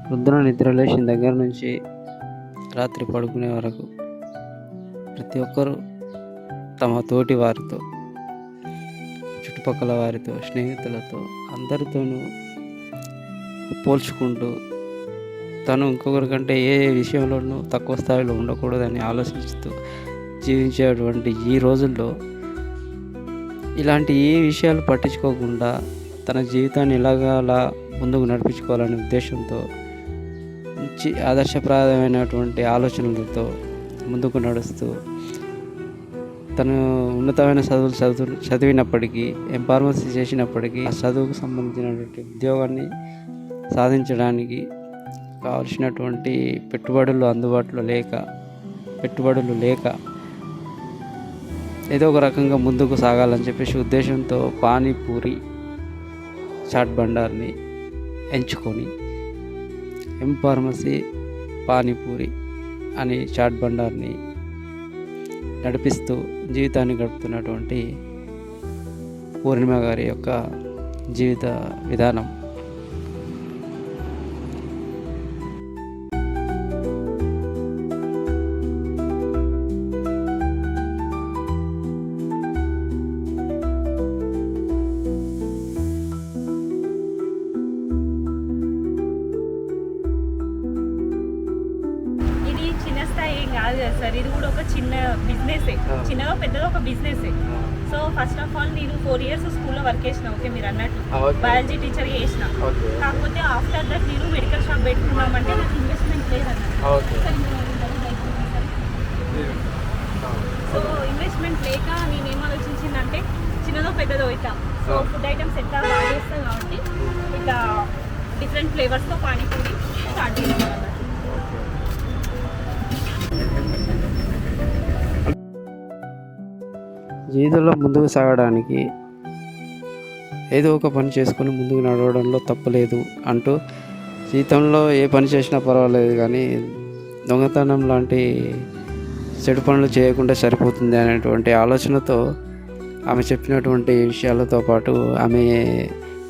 పొద్దున నిద్ర లేచిన దగ్గర నుంచి రాత్రి పడుకునే వరకు ప్రతి ఒక్కరూ తమ తోటి వారితో, చుట్టుపక్కల వారితో, స్నేహితులతో అందరితోనూ పోల్చుకుంటూ తను ఇంకొకరికంటే ఏ విషయంలోనూ తక్కువ స్థాయిలో ఉండకూడదని ఆలోచిస్తూ జీవించేటువంటి ఈ రోజుల్లో ఇలాంటి ఏ విషయాలు పట్టించుకోకుండా తన జీవితాన్ని అలా ముందుకు నడిపించుకోవాలనే ఉద్దేశంతో మంచి ఆదర్శప్రాయమైనటువంటి ఆలోచనలతో ముందుకు నడుస్తూ తను ఉన్నతమైన చదివినప్పటికీ ఫార్మసీ చేసినప్పటికీ ఆ చదువుకు సంబంధించినటువంటి ఉద్యోగాన్ని సాధించడానికి కావలసినటువంటి పెట్టుబడులు లేక ఏదో ఒక రకంగా ముందుకు సాగాలని చెప్పేసి ఉద్దేశంతో పానీపూరి చాట్ బండార్ని ఎంచుకొని ఫార్మసీ పానీపూరి అని చాట్ బండార్ని నడిపిస్తూ జీవితాన్ని గడుపుతున్నటువంటి పూర్ణిమ గారి యొక్క జీవిత విధానం. ఏం కాదు కదా సార్, ఇది కూడా ఒక చిన్న బిజినెసే, చిన్నగా పెద్దగా ఒక బిజినెసే. సో ఫస్ట్ ఆఫ్ ఆల్ నేను 4 years స్కూల్లో వర్క్ చేసిన, ఓకే మీరు అన్నట్టు బయాలజీ టీచర్ చేసిన. కాకపోతే ఆఫ్టర్ దట్ నేను మెడికల్ షాప్ పెట్టుకున్నామంటే నాకు ఇన్వెస్ట్మెంట్ లేదన్నట్టు. సో ఇన్వెస్ట్మెంట్ లేక నేను ఏం ఆలోచించిందంటే చిన్నదో పెద్దదో ఇట్లా సో ఫుడ్ ఐటమ్స్ ఎట్లా బాగా చేస్తాను కాబట్టి ఇట్లా డిఫరెంట్ ఫ్లేవర్స్తో పానీపూరి స్టార్ట్ చేసాను. జీవితంలో ముందుకు సాగడానికి ఏదో ఒక పని చేసుకొని ముందుకు నడవడంలో తప్పులేదు అంటూ జీవితంలో ఏ పని చేసినా పర్వాలేదు, కానీ దొంగతనం లాంటి చెడు పనులు చేయకుండా సరిపోతుంది అనేటువంటి ఆలోచనతో ఆమె చెప్పినటువంటి విషయాలతో పాటు ఆమె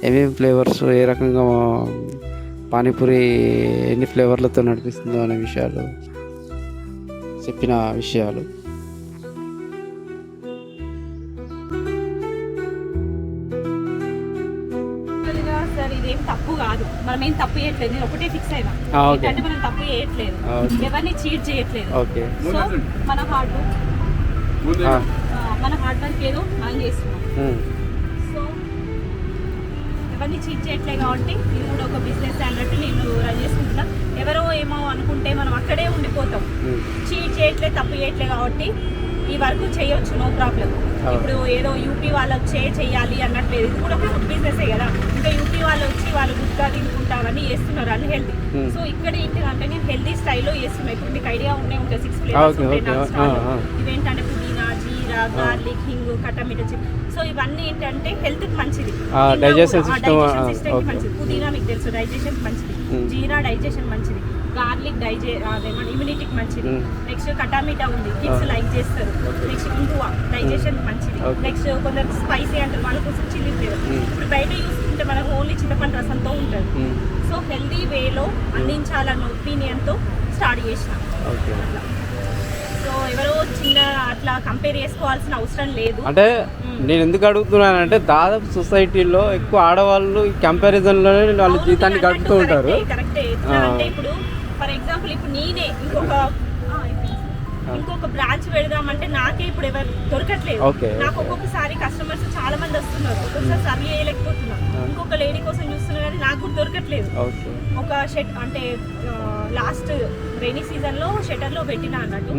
ఏమేమి ఫ్లేవర్స్, ఏ రకంగా పానీపూరి ఎన్ని ఫ్లేవర్లతో నడిపిస్తుందో అనే విషయాలు చెప్పిన విషయాలు. సార్ ఇదేం తప్పు కాదు, మనం ఏం తప్పు చేయట్లేదు. నేను ఒకటే ఫిక్స్ అయినా అంటే మనం తప్పు చేయట్లేదు, ఎవరిని చీట్ చేయట్లేదు. సో మన హార్డ్ వర్క్ ఏదో మనం చేస్తున్నాం. సో ఎవరిని చీట్ చేయట్లేదు కాబట్టి ఇది కూడా ఒక బిజినెస్ అన్నట్టు నేను రన్ చేసుకుంటున్నా. ఎవరో ఏమో అనుకుంటే మనం అక్కడే ఉండిపోతాం. చీట్ చేయట్లేదు, తప్పు చేయట్లేదు కాబట్టి ఈ వర్క్ చేయొచ్చు, నో ప్రాబ్లం. ఇప్పుడు ఏదో యూపీ వాళ్ళు చెయ్యాలి అన్నట్లేదు, ఇది కూడా ఒక ఫుడ్ బిజినెసే కదా. ఇంకా యూపీ వాళ్ళు వచ్చి వాళ్ళు గుడ్గా తినుకుంటా అవన్నీ చేస్తున్నారు, అన్ని హెల్తీ. సో ఇక్కడ ఏంటంటే నేను హెల్తీ స్టైల్లో చేస్తున్నాను. ఇప్పుడు మీకు ఐడియా ఉంటాయి 6 ఫ్లేవర్స్ ఉంటాయి. ఇవేంటంటే పుదీనా, జీరా, గార్లిక్, హింగు, కట్టమిట. సో ఇవన్నీ ఏంటంటే హెల్త్కి మంచిది, డైజెషన్ సిస్టమ్కి మంచిది. పుదీనా మీకు తెలుసు డైజెషన్కి మంచిది, జీరా డైజెషన్ మంచిది, గార్లిక్ ఇమ్యూనిటీకి మంచిది. నెక్స్ట్ కటామిటా ఉంది, కిడ్స్ లైక్ చేస్తారు. నెక్స్ట్ ఇంగువా డైజెషన్ మంచిది. నెక్స్ట్ కొందరు స్పైసీ అంటారు, వాళ్ళ కోసం చిల్లీ ఫ్లేవర్. ఇప్పుడు బయట చూసుకుంటే మనకు ఓన్లీ చింతపండు రసంతో ఉంటుంది. సో హెల్దీ వేలో అందించాలన్న ఒపీనియన్తో స్టార్ట్ చేసిన. సో ఎవరో చిన్న అట్లా కంపేర్ చేసుకోవాల్సిన అవసరం లేదు. అంటే నేను ఎందుకు అడుగుతున్నానంటే దాదాపు సొసైటీలో ఎక్కువ ఆడవాళ్ళు ఈ కంపారిజన్లోనే వాళ్ళ జీవితాన్ని గడుపుతూ ఉంటారు. కరెక్టే. అంటే ఇప్పుడు ఫర్ ఎగ్జాంపుల్ ఇప్పుడు నేనే ఇంకొక బ్రాంచ్ పెడదామంటే నాకే ఇప్పుడు ఎవరు దొరకట్లేదు. నాకు ఒక్కొక్కసారి కస్టమర్స్ చాలా మంది వస్తున్నారు, ఒక్కొక్కసారి సర్వ్ చేయలేకపోతున్నారు. ఇంకొక లేడీ కోసం చూస్తున్నా కానీ నాకు కూడా దొరకట్లేదు. ఒక అంటే లాస్ట్ రైనీ సీజన్లో షెటర్లో పెట్టినా అన్నట్టు.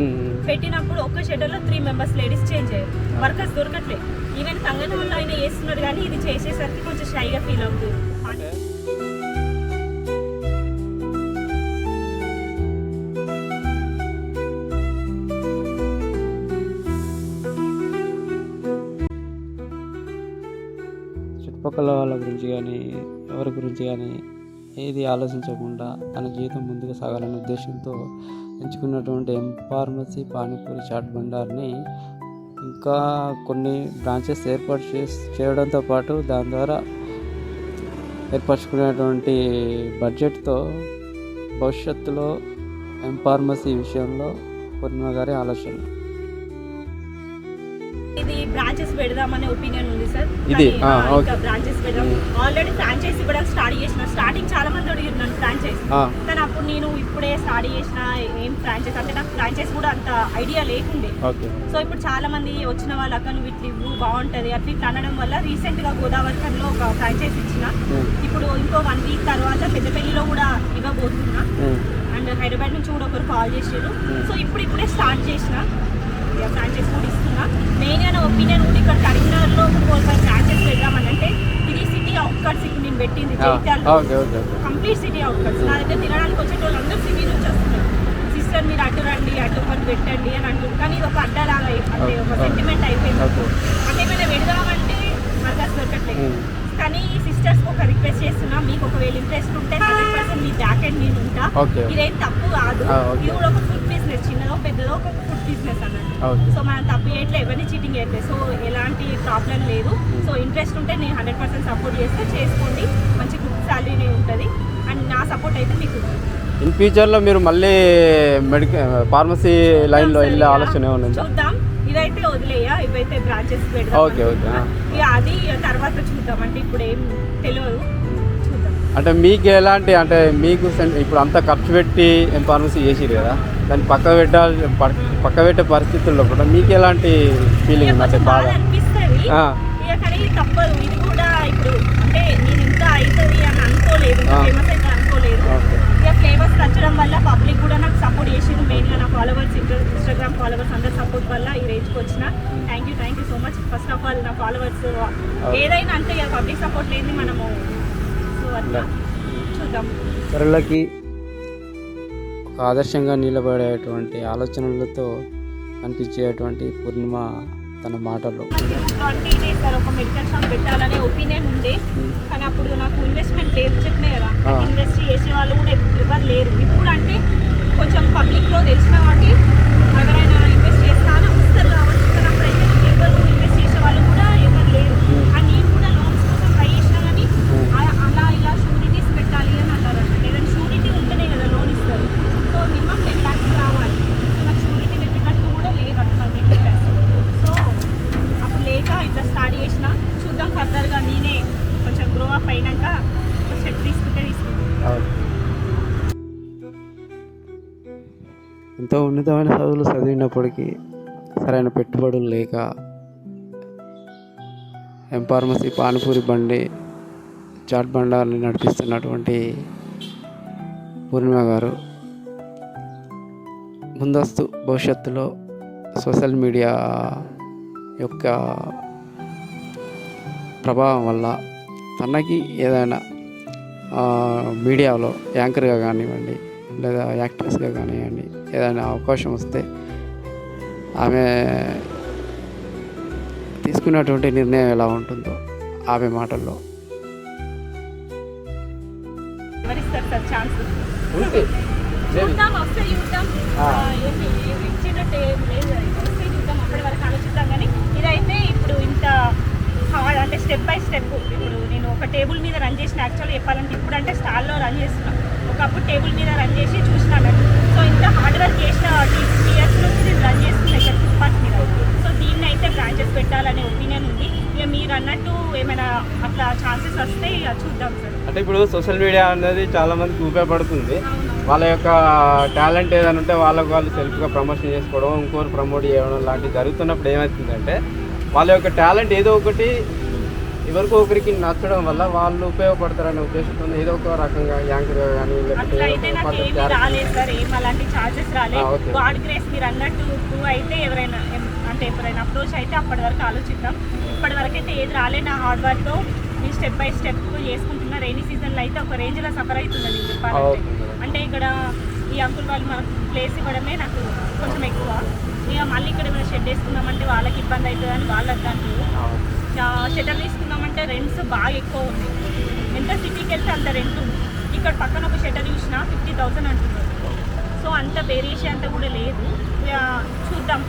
పెట్టినప్పుడు ఒక షెటర్లో 3 members లేడీస్ చేంజ్ అయ్యారు, వర్కర్స్ దొరకట్లేదు. ఈవెన్ కంగనూరులో అయినా చేస్తున్నాడు కానీ ఇది చేసేసరికి కొంచెం షైగా ఫీల్ అవుతుంది. చుట్టుపక్కల వాళ్ళ గురించి కానీ ఎవరి గురించి కానీ ఏది ఆలోచించకుండా తన జీవితం ముందుకు సాగాలనే ఉద్దేశంతో ఎంచుకున్నటువంటి ఫార్మసీ పానీపూరి చాట్ బండార్ని ఇంకా కొన్ని బ్రాంచెస్ ఏర్పాటు చేయడంతో పాటు దాని ద్వారా ఏర్పరచుకునేటువంటి బడ్జెట్తో భవిష్యత్తులో ఫార్మసీ విషయంలో పూర్ణిమ గారి ఆలోచన? ఇది బ్రాంచెస్ పెడదామనే ఒపీనియన్ ఉంది సార్. ఇది ఇంకా బ్రాంచెస్ పెడదాం. ఆల్రెడీ ఫ్రాంచైజీ కూడా స్టార్ట్ చేసిన. స్టార్టింగ్ చాలా మంది అడిగారు నన్ను ఫ్రాంచైజ్, కానీ అప్పుడు నేను ఇప్పుడే స్టార్ట్ చేసిన. ఏం ఫ్రాంచైజ్ అంటే నాకు ఫ్రాంచైజ్ కూడా అంత ఐడియా లేకుండే. సో ఇప్పుడు చాలా మంది వచ్చిన వాళ్ళు అక్కడ నువ్వు ఇట్లా ఇవ్వు బాగుంటుంది అట్లా ఇట్లా అనడం వల్ల రీసెంట్ గా గోదావరిలో ఒక ఫ్రాంచైజ్ ఇచ్చిన. ఇప్పుడు ఇంకో 1 వీక్ తర్వాత పెద్దపల్లిలో కూడా ఇవ్వబోతున్నా. అండ్ హైదరాబాద్ నుంచి కూడా ఒకరు కాల్ చేసారు. సో ఇప్పుడే స్టార్ట్ చేసిన ఫ్రాంచైజ్ కూడా ఇస్తున్నా. మెయిన్గా నా ఒపీనియన్ ఉంది ఇక్కడ కరీంనగర్లో ఒక 4-5 ఫ్రాంచైజ్ పెడదామని. అంటే ఇది సిటీ అవుట్కట్స్. ఇప్పుడు నేను పెట్టింది జైత్యాల్లో కంప్లీట్ సిటీ అవుట్కట్స్. నా దగ్గర తినడానికి వచ్చే వాళ్ళు అందరూ సిటీ నుంచి వస్తున్నారు. సిస్టర్ మీరు అటు రండి, అటు పని పెట్టండి అని అంటారు. కానీ ఇది ఒక అడ్డలాగా అంటే ఒక సెంటిమెంట్ అయిపోయింది. అంటే ఏమైనా పెడదామంటే మర్గాస్ దొరకట్లేదు. కానీ సిస్టర్స్ ఒక రిక్వెస్ట్ చేస్తున్నా, మీకు ఒకవేళ ఇంట్రెస్ట్ ఉంటే 100% మీ బ్యాక్ ఎండ్ నేను ఉంటా. ఇదేం తప్పు కాదు. ఇది కూడా ఒక ఫుడ్ బిజినెస్, చిన్నదో పెద్దదో ఒక ఫుడ్ బిజినెస్ అన్నట్టు. సో మనం తప్పు చేయట్లేదు, ఎవరిని చీటింగ్ చేయట్లేదు. సో ఎలాంటి ప్రాబ్లం లేదు. సో ఇంట్రెస్ట్ ఉంటే నేను 100% సపోర్ట్ చేస్తే చేసుకోండి. మంచి గుడ్ శాలరీ ఉంటుంది. అండ్ నా సపోర్ట్ అయితే మీకు ఇన్ ఫ్యూచర్లో మీరు మళ్ళీ ఫార్మసీ లైన్లో వెళ్ళే ఆలోచన ఏమన్నా? చూద్దాం. ఇదైతే వదిలేయా, ఇవైతే బ్రాంచెస్ పెడదాం. ఇక అది తర్వాత చూద్దాం. అంటే ఇప్పుడు ఏం తెలియదు, చూద్దాం. అంటే మీకు ఎలాంటి, అంటే మీకు ఇప్పుడు అంతా ఖర్చు పెట్టి ఫార్మసీ చేసిరు కదా, దాన్ని పక్క పెట్టే పరిస్థితుల్లో కూడా మీకు ఎలాంటి ఫీలింగ్? అంటే బాగా అనిపిస్తుంది. ఇక కానీ తప్పదు. ఇది కూడా ఇప్పుడు అంటే నేను ఇంకా అవుతుంది అని అనుకోలేదు, ఫేమస్ అయితే అనుకోలేదు. ఇక ఫ్లేవర్స్ నచ్చడం వల్ల పబ్లిక్ కూడా నాకు సపోర్ట్ చేసింది. మెయిన్గా నా ఫాలోవర్స్, ఇన్స్టాగ్రామ్ ఫాలోవర్స్ అందరి సపోర్ట్ వల్ల ఈ రేంజ్కి వచ్చిన. Thank you so much. First of all నా ఫాలోవర్స్ ఏదైనా అంతే ఇక పబ్లిక్ సపోర్ట్ లేని మనము. సో అట్లా చూద్దాం. ఇతరులకి ఒక ఆదర్శంగా నిలబడేటువంటి ఆలోచనలతో కనిపించేటువంటి పూర్ణిమ తన మాటల్లో. 20 days సార్ ఒక మెడికల్ షాప్ పెట్టాలనే ఒపీనియన్ ఉండే, కానీ అప్పుడు నాకు ఇన్వెస్ట్మెంట్ లేదు. చెప్పినా కదా, ఇన్వెస్ట్ చేసే వాళ్ళు కూడా ఎవరు లేరు. ఇప్పుడు అంటే కొంచెం పబ్లిక్లో తెలిసిన వాటి ఎవరైనా ఇన్వెస్ట్ చేస్తానో వస్తారు కావచ్చు, కానీ అప్పుడైతే ఎవరు ఇన్వెస్ట్ చేసే వాళ్ళు కూడా ఎవరు లేరు. అండ్ నేను కూడా లోన్స్ కోసం ట్రై చేసినా కానీ అలా ఇలా షూరిటీస్ పెట్టాలి అని అన్నారు. లేదంటే షూరిటీ ఉంటేనే కదా లోన్ ఇస్తారు. సో మినిమం 10 lakhs రావాలి. సో నాకు షూరిటీ పెట్టినట్టు కూడా లేదు అట్లా 10 lakhs. సో అప్పుడు లేక ఇట్లా స్టార్ట్ చేసిన. చూద్దాం ఫర్దర్గా నేనే కొంచెం గ్రో అప్ అయినాక స్టెప్ తీసుకుంటాను. ఎంతో ఉన్నతమైన చదువులు చదివినప్పటికీ సరైన పెట్టుబడులు లేక ఫార్మసీ, పానీపూరి బండి, చాట్ బండాన్ని నడిపిస్తున్నటువంటి పూర్ణిమ గారు ముందస్తు భవిష్యత్తులో సోషల్ మీడియా యొక్క ప్రభావం వల్ల తనకి ఏదైనా మీడియాలో యాంకర్గా కానివ్వండి లేదా యాక్ట్రెస్గా కానివ్వండి ఏదైనా అవకాశం వస్తే ఆమె తీసుకున్నటువంటి నిర్ణయం ఎలా ఉంటుందో ఆమె మాటల్లో. ఎవరిస్తారు సార్ ఛాన్స్? చూద్దాం, వస్తే చూద్దాం. ఇచ్చినట్టు ఏం లేదు, వస్తే చూద్దాం. అప్పటి వరకు ఆలోచిద్దాం. కానీ ఇదైతే ఇప్పుడు ఇంత హార్డ్ అంటే స్టెప్ బై స్టెప్. ఇప్పుడు నేను ఒక టేబుల్ మీద రన్ చేసిన, యాక్చువల్గా చెప్పాలంటే ఇప్పుడు అంటే స్టాల్లో రన్ చేస్తున్నా. ఒకప్పుడు టేబుల్ మీద రన్ చేసి చూసినాను. సో ఇంత హార్డ్ వర్క్ చేసిన 3 years నుంచి నేను రన్ చేస్తున్నాను ఇక్కడ ఫుట్పాత్ మీద. సో దీన్ని అయితే బ్రాంచెస్ పెట్టాలనే ఒపీనియన్ ఉంది. ఇక మీరు అన్నట్టు ఏమైనా అట్లా ఛాన్సెస్ వస్తే ఇక చూద్దాం సార్. అంటే ఇప్పుడు సోషల్ మీడియా అనేది చాలా మందికి ఉపయోగపడుతుంది. వాళ్ళ యొక్క టాలెంట్ ఏదైనా ఉంటే వాళ్ళకు వాళ్ళు సెల్ఫ్గా ప్రమోషన్ చేసుకోవడం, ఇంకోరు ప్రమోట్ చేయడం లాంటివి జరుగుతున్నప్పుడు ఏమవుతుందంటే వాళ్ళ యొక్క టాలెంట్ ఏదో ఒకటి ఎవరికో ఒకరికి నచ్చడం వల్ల వాళ్ళు ఉపయోగపడతారనే ఉద్దేశంతో ఏదో ఒక రకంగా యాంకర్ కానీ రాలేదు సార్. ఏం అలాంటి ఛార్జెస్ రాలేదు. గాడ్ గ్రేస్ మీరు అన్నట్టు ప్రూవ్ అయితే ఎవరైనా అంటే ఎవరైనా అప్రోచ్ అయితే అప్పటి వరకు ఆలోచిద్దాం. ఇప్పటి వరకు అయితే ఏది రాలే. నా హార్డ్ వర్క్తో నేను స్టెప్ బై స్టెప్ చేసుకుంటున్నా. రైనీ సీజన్లో అయితే ఒక రేంజ్లో సఫర్ అవుతున్నది చెప్పాలంటే. అంటే ఇక్కడ ఈ అంకుల్ వాళ్ళు మనకు ప్లేస్ ఇవ్వడమే నాకు కొంచెం ఎక్కువ. ఇక మళ్ళీ ఇక్కడ ఏమైనా షెడ్ వేసుకుందామంటే వాళ్ళకి ఇబ్బంది అవుతుంది అని వాళ్ళు అంటారు. షెటర్ తీసుకుందామంటే రెంట్స్ బాగా ఎక్కువ ఉంది. ఎంత సిటీకి వెళ్తే అంత రెంట్ ఉంది. ఇక్కడ పక్కన ఒక షెటర్ చూసినా 50,000 అంటున్నారు. సో అంత వేరియేషన్ అంతా కూడా లేదు. చూద్దాం.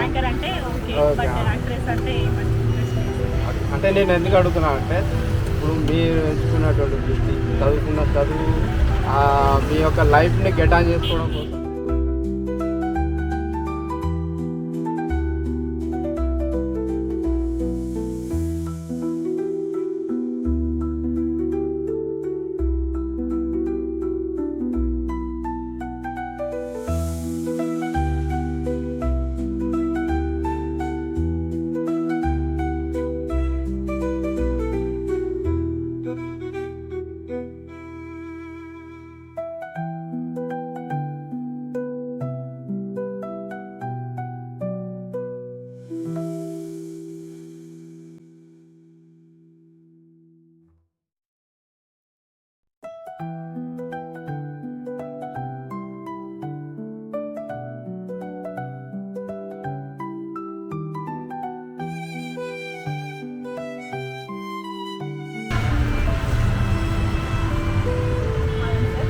యాంకర్ అంటే ఓకే, Okay. బట్ యాక్ట్రెస్ అంటే ఏమంటే ఇంట్రెస్ట్ లేదు. అంటే నేను ఎందుకు అడుగుతున్నా అంటే ఇప్పుడు మీరు ఎంచుకున్నటువంటి వృత్తి, చదువుకున్న చదువు, మీ యొక్క లైఫ్ని గెట్ ఆన్ చేసుకోవడం కోసం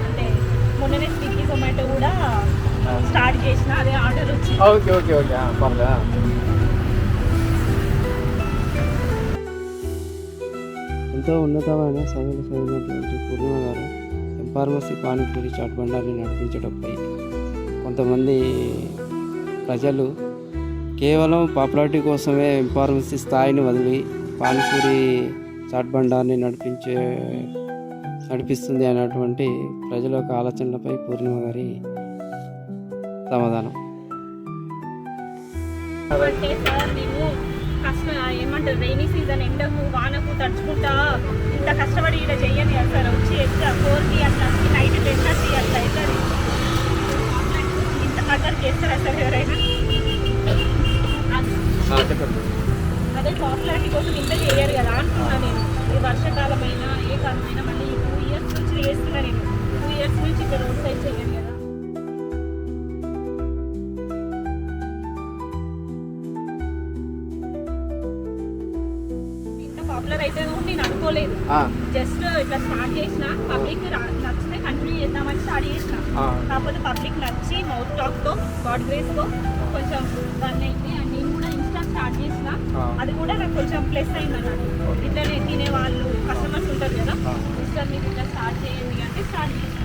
అంటే మొన్ననే స్విగ్గీ జొమాటో కూడా స్టార్ట్ చేసిన, అదే ఆర్డర్ వచ్చింది. ఓకే ఓకే ఓకే పర్లేదా. ఎంతో ఉన్నతమైన చదువులు చదివినటువంటి పూర్ణిమ గారు ఫార్మసీ పానీపూరి చాట్ బండాన్ని నడిపించడంపై కొంతమంది ప్రజలు కేవలం పాపులారిటీ కోసమే ఫార్మసీ స్థాయిని వదిలి పానీపూరి చాట్ బండాన్ని నడిపిస్తుంది అనేటువంటి ప్రజల యొక్క ఆలోచనలపై పూర్ణిమ గారి సమాధానం. అంటే సార్ మేము ఏమంటారు రైనీ సీజన్ ఎండకు వానకు తడుచుకుంటా ఇంత కష్టపడి ఇక్కడ చెయ్యని కదా సార్, వచ్చి ఎట్లా 4కి అట్లా వచ్చి నైట్ 10:30 అట్లా అవుతుంది. ఇంత హార్డ్ చేస్తారా సార్ ఎవరైనా? అదే పాపులారిటీ కోసం ఇంత చేయరు కదా అంటున్నా నేను. ఈ వర్షాకాలం అయినా ఏ కాలమైనా మళ్ళీ 2 ఇయర్స్ నుంచి చేస్తున్నా నేను. 2 ఇయర్స్ నుంచి ఇక్కడ రోడ్ సైడ్ చేయను కదా. పాపులర్ అయితే నేను అనుకోలేదు, జస్ట్ ఇట్లా స్టార్ట్ చేసిన, పబ్లిక్ నచ్చితే కంటిన్యూ చేద్దామని స్టార్ట్ చేసిన. కాకపోతే పబ్లిక్ నచ్చి మౌత్ టాక్ తో గాడ్ గ్రేస్ తో కొంచెం రన్ అయింది. అండ్ నేను కూడా ఇన్స్టా స్టార్ట్ చేసిన, అది కూడా నాకు కొంచెం ప్లస్ అయింది అన్నట్టు. ఇట్లనే తినే వాళ్ళు కస్టమర్స్ ఉంటారు కదా, ఇన్స్టా మీద ఇట్లా స్టార్ట్ చేయండి అంటే స్టార్ట్ చేసిన.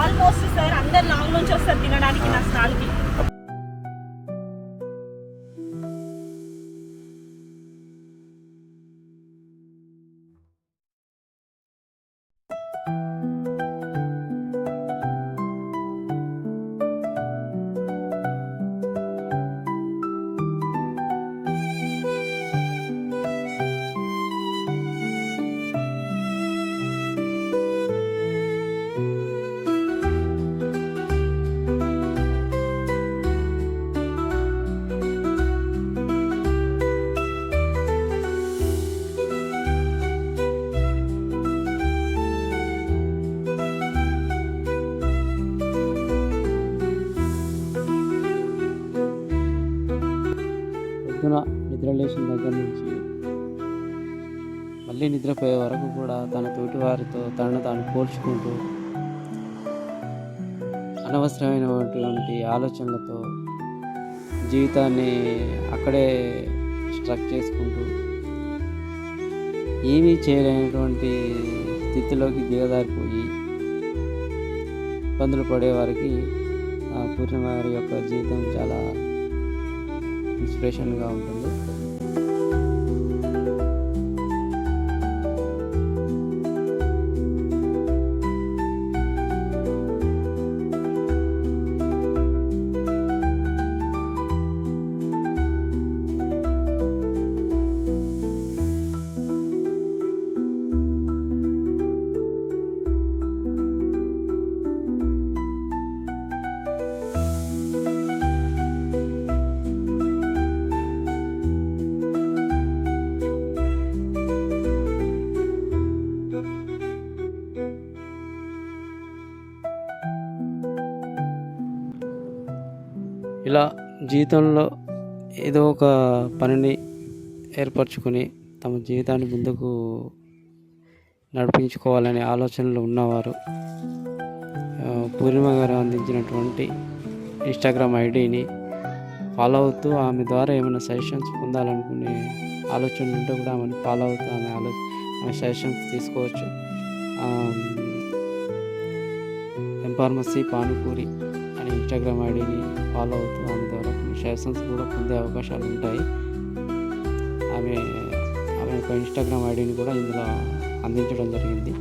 ఆల్మోస్ట్ సార్ అందరు లాంగ్ నుంచి వస్తారు తినడానికి నా స్టాల్కి. పొద్దున నిద్ర లేచిన దగ్గర నుంచి మళ్ళీ నిద్రపోయే వరకు కూడా తన తోటి వారితో తనను తాను పోల్చుకుంటూ అనవసరమైనటువంటి ఆలోచనలతో జీవితాన్ని అక్కడే స్ట్రక్ చేసుకుంటూ ఏమీ చేయలేనటువంటి స్థితిలోకి దిగజారిపోయి ఇబ్బందులు పడేవారికి పూర్ణిమ గారి యొక్క జీవితం చాలా ఇన్స్పిరేషన్గా ఉంటుంది. ఇలా జీవితంలో ఏదో ఒక పనిని ఏర్పరచుకొని తమ జీవితాన్ని ముందుకు నడిపించుకోవాలనే ఆలోచనలు ఉన్నవారు పూర్ణిమ గారు అందించినటువంటి ఇన్స్టాగ్రామ్ ఐడిని ఫాలో అవుతూ ఆమె ద్వారా ఏమైనా సజెషన్స్ పొందాలనుకునే ఆలోచన ఉంటే కూడా ఆమెను ఫాలో అవుతూ ఆమె సజెషన్స్ తీసుకోవచ్చు. ఎంఫార్మసీ పానీపూరి అనే ఇన్స్టాగ్రామ్ ఐడిని ఫాలో అవుతూ ఆమె ద్వారా కొన్ని సజెషన్స్ కూడా పొందే అవకాశాలు ఉంటాయి. ఆమె యొక్క ఇన్స్టాగ్రామ్ ఐడిని కూడా ఇందులో అందించడం జరిగింది.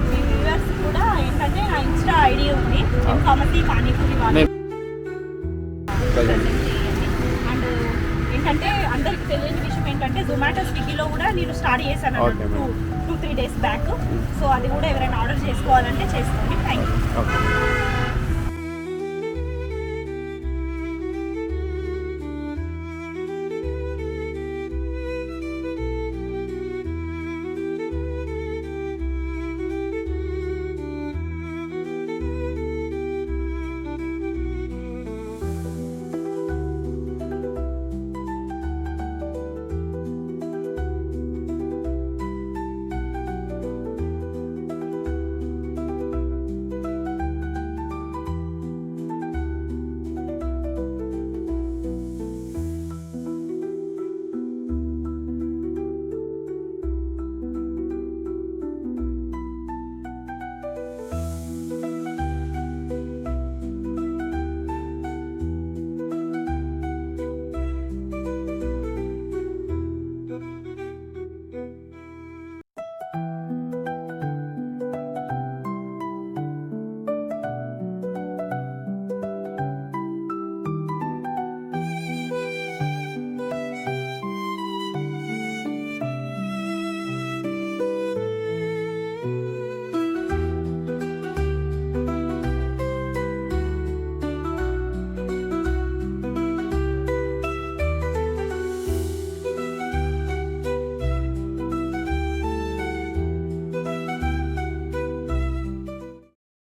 మీ వ్యూవర్స్ కూడా ఏంటంటే నా ఇన్స్టా ఐడి ఉంది, ఎంఫార్మసీ పానీపూరి వాళ్ళు. అండ్ ఏంటంటే అందరికి తెలియని విషయం ఏంటంటే జొమాటో స్విగ్గీలో కూడా నేను స్టార్ట్ చేశాను 2-3 days బ్యాక్. సో అది కూడా ఎవరైనా ఆర్డర్ చేసుకోవాలంటే చేసుకోండి. Thank you.